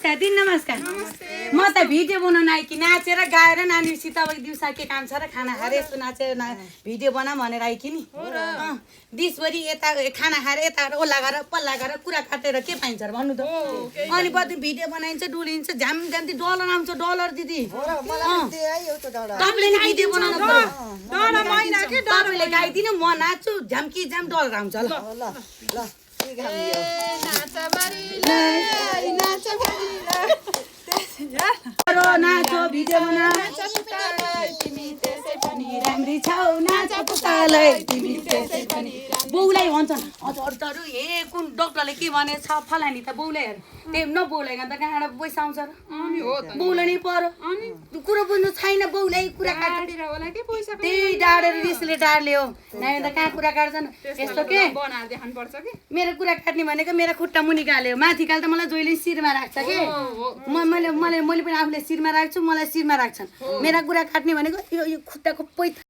नमस्कार दिन नमस्कार म त भिडियो बनाउन आएँ कि नाचेर गाएर नानीसित अब दिउँसा के काम छ र खाना खाएर यस्तो नाचेर भिडियो बना भनेर आएँ कि नि दिसभरि यता खाना खाएर यता ओल्ला गरेर पल्ला गरेर कुरा काटेर के पाइन्छ र भन्नु त अनि पछि भिडियो बनाइन्छ डुलिन्छ झ्याम जान्ती डलर आउँछ डलर दिदी तपाईँले नि भिडियो बनाउनु पर्यो तपाईँले गाइदिनु म नाच्छु झ्याम्की झ्याम डलर आउँछ ल नाचो भिडियो बना राम्री छौ नाच पुतालै तिमी त्यसै पनि बौलाई भन्छन् हजुरहरू हे कुन डक्टरले के भनेछ फलानी त बौलाई हेर त्यही नबौलाइकन त कहाँबाट पैसा आउँछ र बौलाई पर्यो कुरो बुझ्नु छैन बौलाई कुरा काटेर होला के पैसा त्यही डाडेर रिसले डाड्ले हो नाइ त कहाँ कुरा काट्छन् यस्तो के बनाएर देखाउनु पर्छ के मेरो कुरा काट्ने भनेको मेरो खुट्टा मुनि गाल्यो माथि काल त मलाई जहिले शिरमा राख्छ के मैले पनि आफूले शिरमा राख्छु मलाई शिरमा राख्छन् मेरा कुरा काट्ने भनेको यो खुट्टाको पैसा